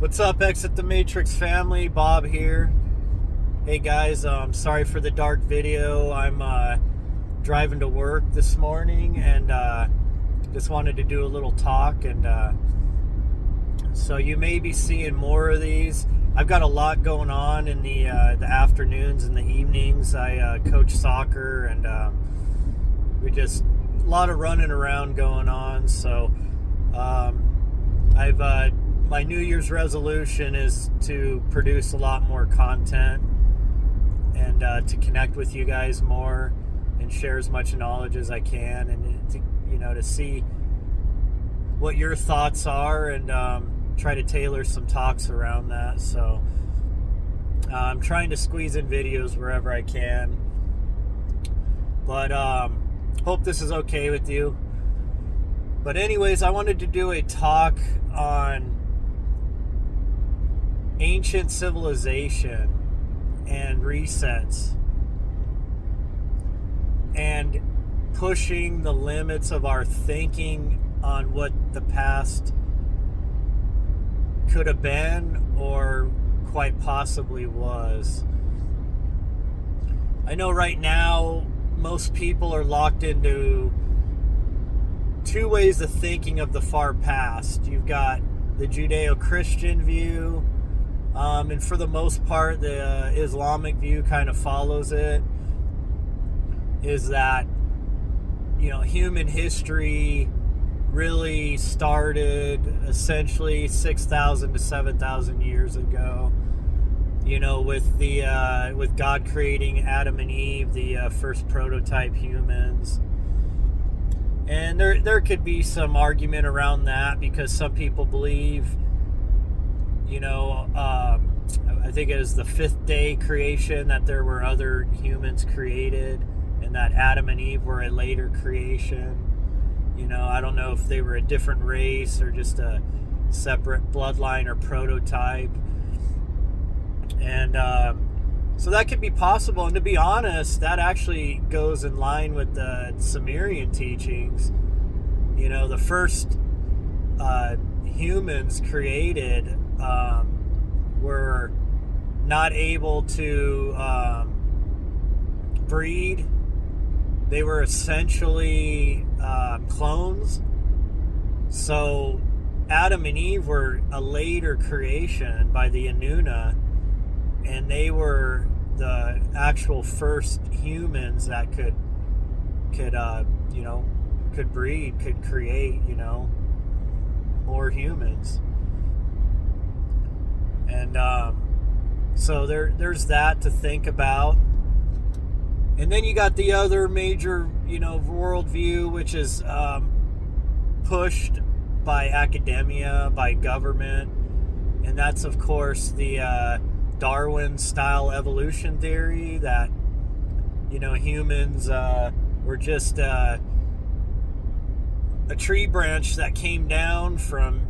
What's up, Exit the Matrix family? Bob here. Hey guys, sorry for the dark video. I'm driving to work this morning and just wanted to do a little talk. And so you may be seeing more of these. I've got a lot going on in the afternoons and the evenings. I coach soccer and we just a lot of running around going on. So I've my New Year's resolution is to produce a lot more content and to connect with you guys more and share as much knowledge as I can, and to see what your thoughts are and try to tailor some talks around that. So I'm trying to squeeze in videos wherever I can, but hope this is okay with you. But anyways, I wanted to do a talk on ancient civilization and resets and pushing the limits of our thinking on what the past could have been or quite possibly was. I know right now most people are locked into two ways of thinking of the far past. You've got the Judeo-Christian view, and for the most part the Islamic view kind of follows it, is that human history really started essentially 6,000 to 7,000 years ago, with God creating Adam and Eve, the first prototype humans. And there could be some argument around that, because some people believe, I think it was the fifth day creation, that there were other humans created, and that Adam and Eve were a later creation. I don't know if they were a different race or just a separate bloodline or prototype. And so that could be possible. And to be honest, that actually goes in line with the Sumerian teachings. The first humans created were not able to breed. They were essentially clones. So Adam and Eve were a later creation by the Inanna, and they were the actual first humans that could breed, could create, more humans. And so there's that to think about. And then you got the other major, worldview, which is pushed by academia, by government, and that's of course the Darwin-style evolution theory, that humans were just a tree branch that came down from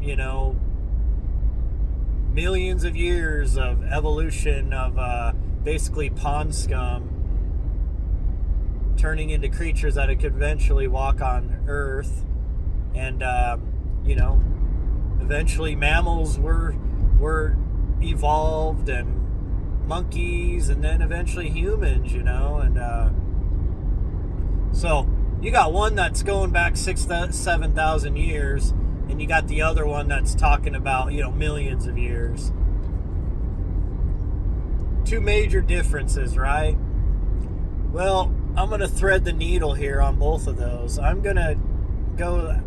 millions of years of evolution of basically pond scum turning into creatures that could eventually walk on Earth, and eventually mammals were evolved, and monkeys, and then eventually humans, and so you got one that's going back 7,000 years, and you got the other one that's talking about millions of years. Two major differences, right? Well, I'm going to thread the needle here on both of those. I'm going to go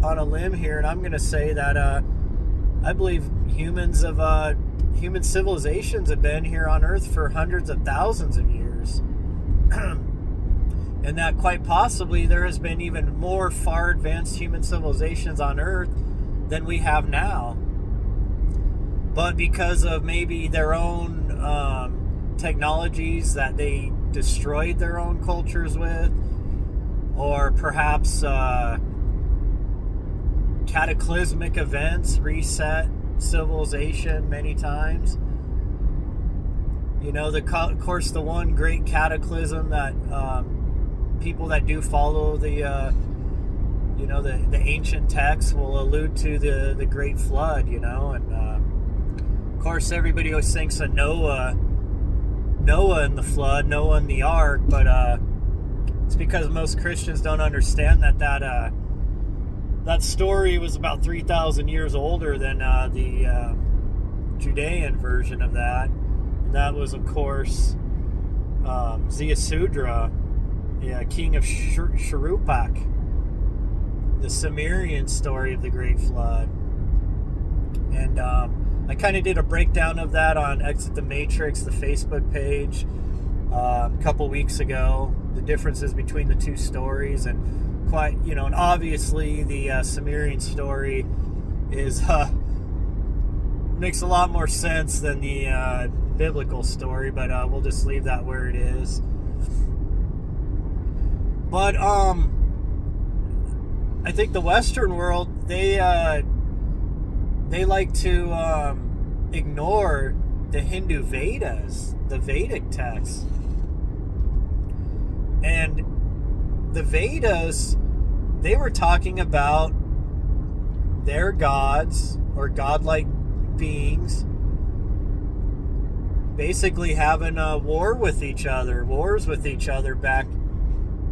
on a limb here, and I'm going to say that I believe human civilizations have been here on Earth for hundreds of thousands of years. And that quite possibly there has been even more far advanced human civilizations on Earth than we have now. But because of maybe their own technologies that they destroyed their own cultures with, or perhaps cataclysmic events reset civilization many times. Of course, the one great cataclysm that people that do follow the ancient texts will allude to the Great Flood, and Of course, everybody always thinks of Noah in the flood, Noah in the ark, but it's because most Christians don't understand that story was about 3,000 years older than the Judean version of that. And that was, of course, Ziusudra, king of Shuruppak, the Sumerian story of the Great Flood. And I kind of did a breakdown of that on Exit the Matrix, the Facebook page, a couple weeks ago. The differences between the two stories, and and obviously the Sumerian story is makes a lot more sense than the biblical story, but we'll just leave that where it is. But I think the Western world, they like to ignore the Hindu Vedas, the Vedic texts. And the Vedas, they were talking about their gods or godlike beings basically having a wars with each other back,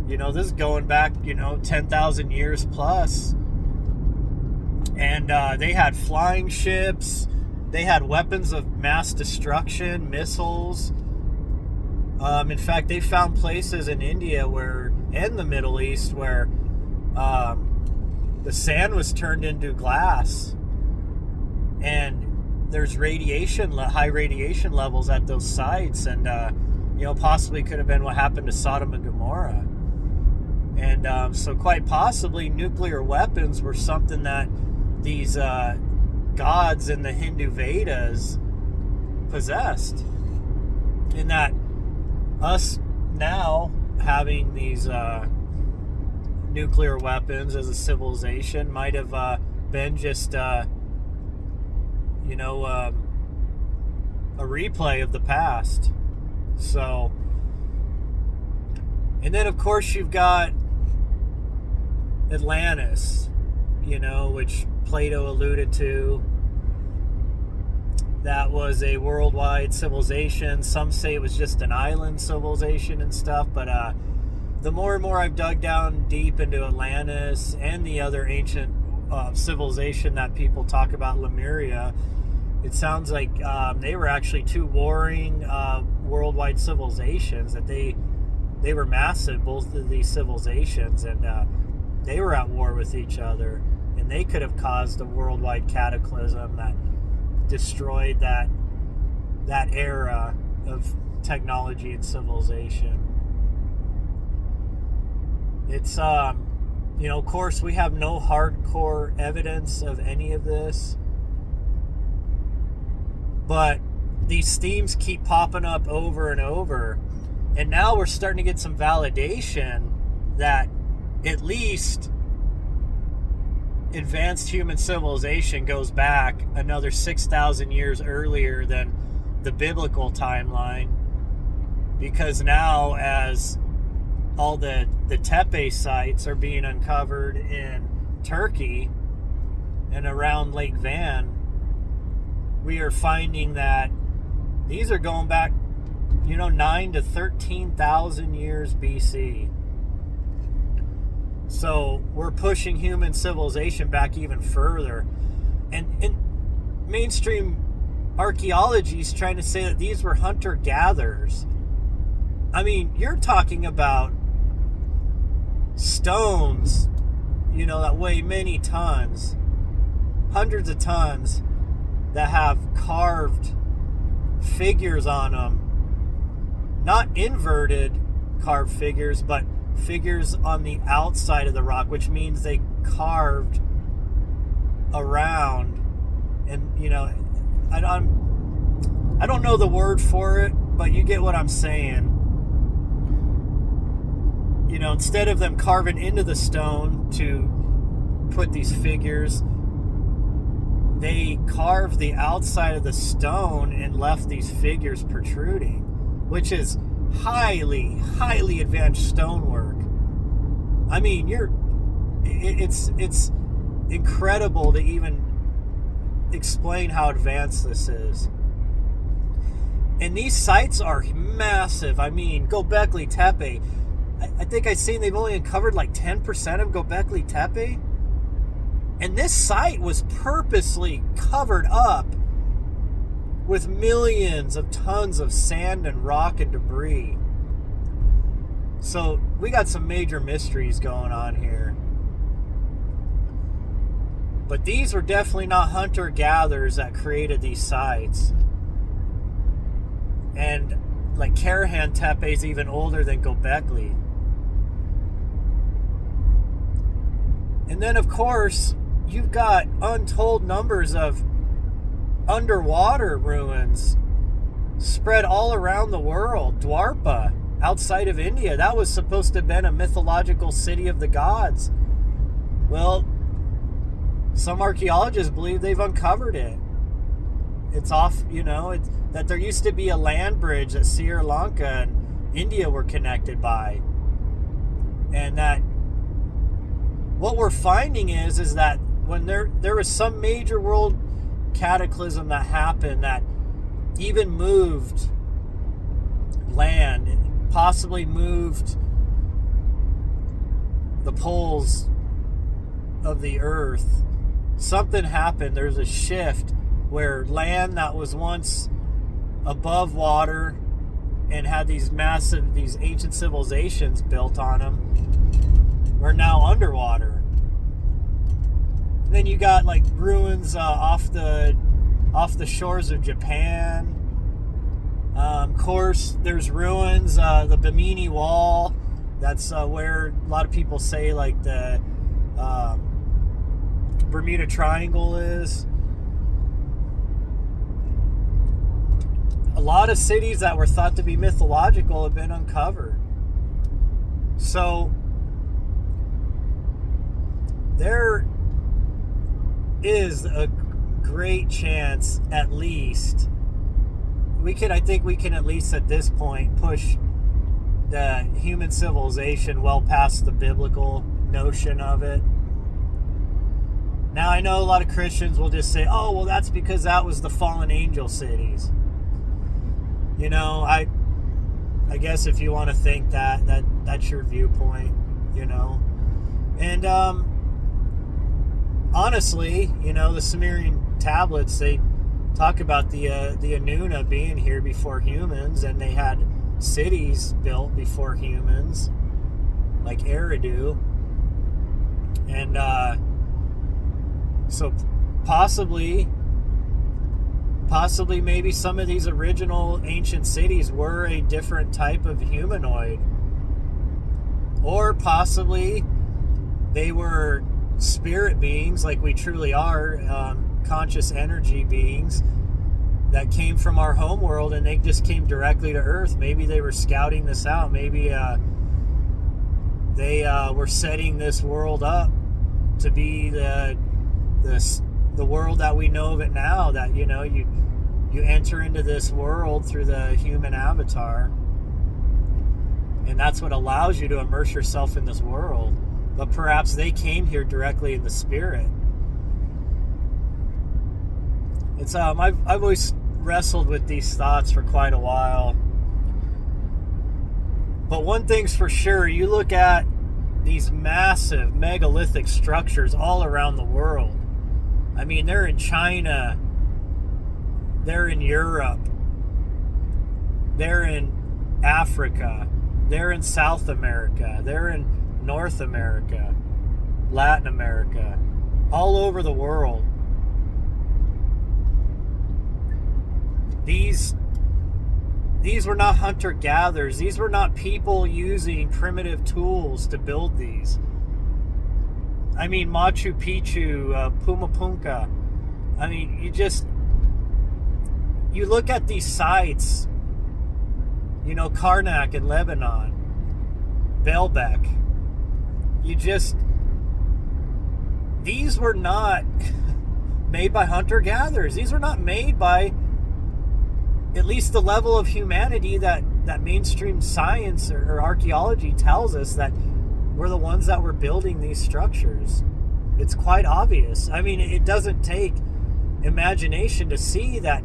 this is going back, 10,000 years plus. And they had flying ships, they had weapons of mass destruction, missiles. In fact, they found places in India and the Middle East where the sand was turned into glass, and there's high radiation levels at those sites, and possibly could have been what happened to Sodom and Gomorrah. And so quite possibly nuclear weapons were something that these gods in the Hindu Vedas possessed, and that us now having these nuclear weapons as a civilization might have been just a replay of the past. So, and then of course you've got Atlantis, which Plato alluded to. That was a worldwide civilization. Some say it was just an island civilization and stuff, but the more and more I've dug down deep into Atlantis and the other ancient civilization that people talk about, Lemuria, it sounds like they were actually two warring worldwide civilizations, that they were massive, both of these civilizations, and they were at war with each other, and they could have caused a worldwide cataclysm that destroyed that era of technology and civilization. It's of course we have no hardcore evidence of any of this, but these themes keep popping up over and over, and now we're starting to get some validation that at least advanced human civilization goes back another 6,000 years earlier than the biblical timeline, because now as all the Tepe sites are being uncovered in Turkey and around Lake Van, we are finding that these are going back 9 to 13,000 years BC. So we're pushing human civilization back even further. And mainstream archaeology is trying to say that these were hunter-gatherers. I mean, you're talking about stones, that weigh many tons, hundreds of tons, that have carved figures on them. Not inverted carved figures, but figures on the outside of the rock, which means they carved around. And I don't know the word for it, but you get what I'm saying. Instead of them carving into the stone to put these figures, they carved the outside of the stone and left these figures protruding, which is highly, highly advanced stonework. I mean, it's incredible to even explain how advanced this is. And these sites are massive. I mean, Göbekli Tepe. I think I've seen they've only uncovered like 10% of Göbekli Tepe. And this site was purposely covered up with millions of tons of sand and rock and debris. So we got some major mysteries going on here. But these were definitely not hunter-gatherers that created these sites. And like Karahan Tepe is even older than Göbekli. And then of course, you've got untold numbers of underwater ruins spread all around the world. Dwarpa, outside of India, that was supposed to have been a mythological city of the gods. Well, some archaeologists believe they've uncovered it. It's off, that there used to be a land bridge that Sri Lanka and India were connected by. And that what we're finding is that when there was some major world cataclysm that happened that even moved land, possibly moved the poles of the earth, something happened. There's a shift where land that was once above water and had these ancient civilizations built on them are now underwater. And then you got like ruins off the shores of Japan. Of course, there's ruins, the Bimini Wall. That's where a lot of people say like the Bermuda Triangle is. A lot of cities that were thought to be mythological have been uncovered. So there is a great chance, at least, I think we can at least at this point push the human civilization well past the biblical notion of it. Now, I know a lot of Christians will just say, oh, well, that's because that was the fallen angel cities. I guess if you want to think that's your viewpoint, And honestly, the Sumerian tablets, they talk about the Anuna being here before humans, and they had cities built before humans, like Eridu. And so possibly maybe some of these original ancient cities were a different type of humanoid. Or possibly they were spirit beings, like we truly are, conscious energy beings that came from our home world, and they just came directly to Earth. Maybe they were scouting this out. Maybe they were setting this world up to be the world that we know of it now, that you enter into this world through the human avatar, and that's what allows you to immerse yourself in this world. But perhaps they came here directly in the spirit. It's I've always wrestled with these thoughts for quite a while. But one thing's for sure, you look at these massive megalithic structures all around the world. I mean, they're in China, they're in Europe, they're in Africa, they're in South America, they're in North America, Latin America, all over the world. These were not hunter-gatherers. These were not people using primitive tools to build these. I mean, Machu Picchu, Pumapunka. I mean, you look at these sites, Karnak in Lebanon, Baalbek. These were not made by hunter-gatherers. These were not made by at least the level of humanity that mainstream science or archaeology tells us that we're the ones that were building these structures. It's quite obvious. I mean, it doesn't take imagination to see that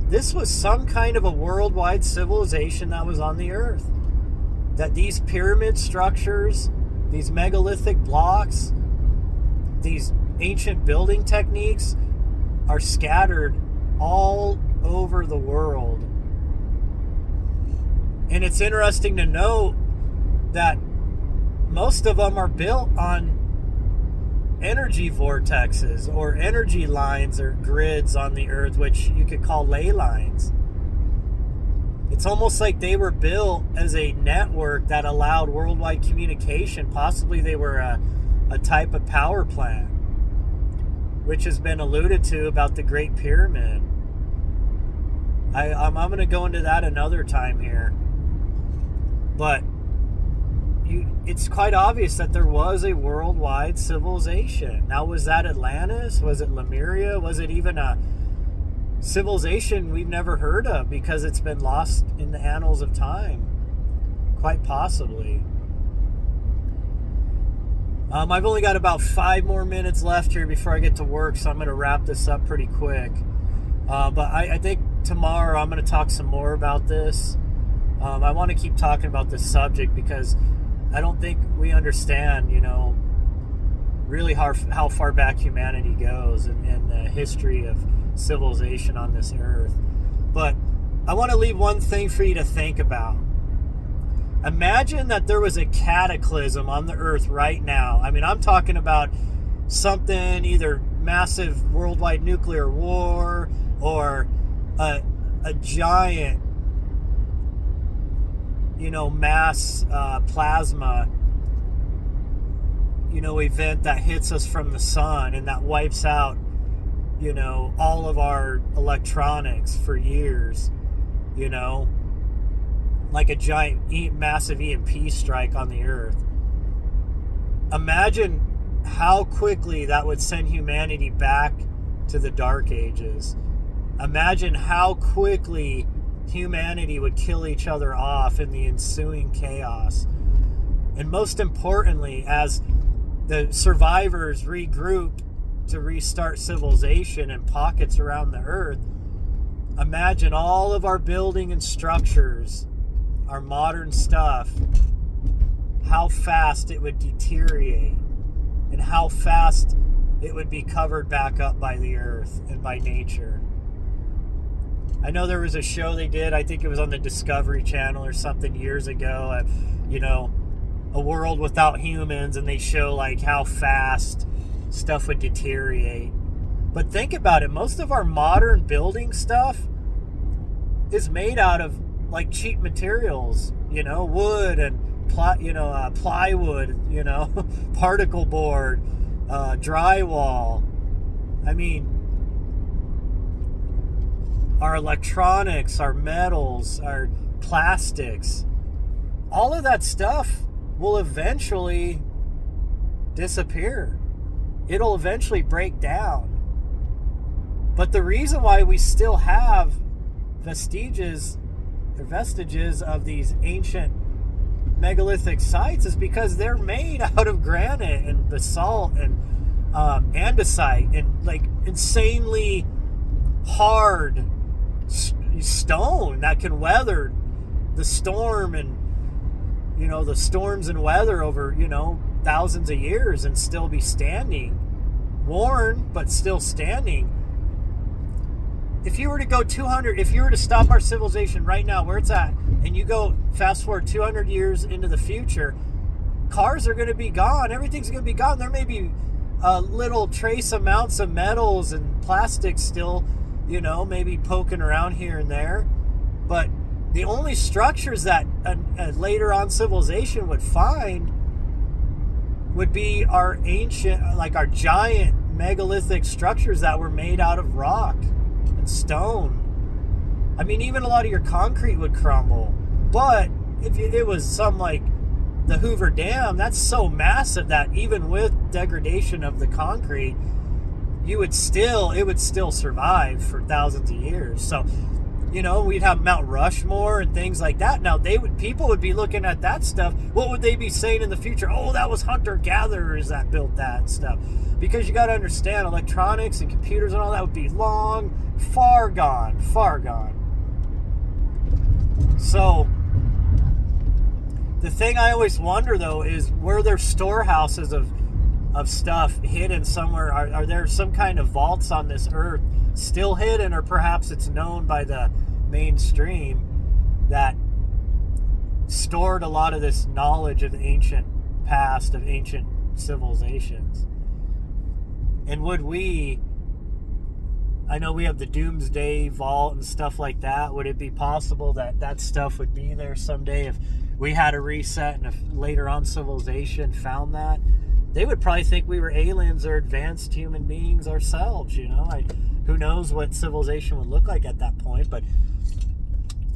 this was some kind of a worldwide civilization that was on the earth. That these pyramid structures, these megalithic blocks, these ancient building techniques are scattered all over the world. And it's interesting to note that most of them are built on energy vortexes or energy lines or grids on the earth, which you could call ley lines. It's almost like they were built as a network that allowed worldwide communication. Possibly they were a type of power plant, which has been alluded to about the Great Pyramid. I'm going to go into that another time here. But it's quite obvious that there was a worldwide civilization. Now, was that Atlantis? Was it Lemuria? Was it even a civilization we've never heard of because it's been lost in the annals of time? Quite possibly. I've only got about 5 more minutes left here before I get to work, so I'm going to wrap this up pretty quick. But I think tomorrow I'm going to talk some more about this. I want to keep talking about this subject because I don't think we understand, really how far back humanity goes in the history of civilization on this earth. But I want to leave one thing for you to think about. Imagine that there was a cataclysm on the earth right now. I mean, I'm talking about something, either massive worldwide nuclear war or a giant, mass plasma, event that hits us from the sun and that wipes out, all of our electronics for years, like a giant, massive EMP strike on the earth. Imagine how quickly that would send humanity back to the Dark Ages. Imagine how quickly humanity would kill each other off in the ensuing chaos. And most importantly, as the survivors regrouped to restart civilization in pockets around the earth, imagine all of our building and structures, our modern stuff, how fast it would deteriorate and how fast it would be covered back up by the earth and by nature. I know there was a show they did, I think it was on the Discovery Channel or something years ago, a world without humans, and they show like how fast stuff would deteriorate. But think about it, most of our modern building stuff is made out of like cheap materials, wood and plywood, particle board, drywall. I mean, our electronics, our metals, our plastics, all of that stuff will eventually disappear. It'll eventually break down. But the reason why we still have vestiges of these ancient megalithic sites is because they're made out of granite and basalt and andesite and like insanely hard stone that can weather the storm and the storms and weather over thousands of years and still be standing, worn but still standing. If you were to go if you were to stop our civilization right now where it's at, and you go fast forward 200 years into the future, cars are going to be gone. Everything's going to be gone. There may be little trace amounts of metals and plastics still, maybe poking around here and there. But the only structures that a later on civilization would find would be our ancient, like our giant megalithic structures that were made out of rock and stone. I mean, even a lot of your concrete would crumble. But if it was some like the Hoover Dam, that's so massive that even with degradation of the concrete, it would still survive for thousands of years. So we'd have Mount Rushmore and things like that. Now people would be looking at that stuff. What would they be saying in the future? Oh, that was hunter-gatherers that built that and stuff. Because you got to understand, electronics and computers and all that would be far gone. So the thing I always wonder, though, is were there storehouses of stuff hidden somewhere? Are there some kind of vaults on this earth still hidden, or perhaps it's known by the mainstream that stored a lot of this knowledge of the ancient past, of ancient civilizations? And I know we have the Doomsday Vault and stuff like that. Would it be possible that stuff would be there someday if we had a reset and if later on civilization found that? They would probably think we were aliens or advanced human beings ourselves, who knows what civilization would look like at that point.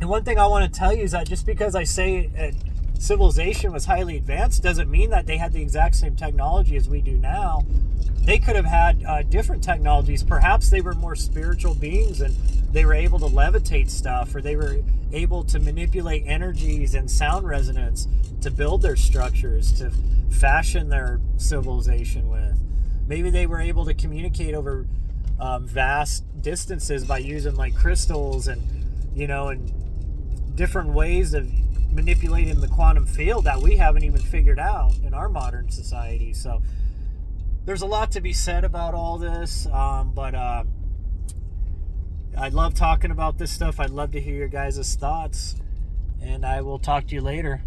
And one thing I want to tell you is that just because I say civilization was highly advanced doesn't mean that they had the exact same technology as we do now. They could have had different technologies. Perhaps they were more spiritual beings and they were able to levitate stuff, or they were able to manipulate energies and sound resonance to build their structures, to fashion their civilization with. Maybe they were able to communicate over vast distances by using like crystals and and different ways of manipulating the quantum field that we haven't even figured out in our modern society. So there's a lot to be said about all this, but I love talking about this stuff. I'd love to hear your guys' thoughts, and I will talk to you later.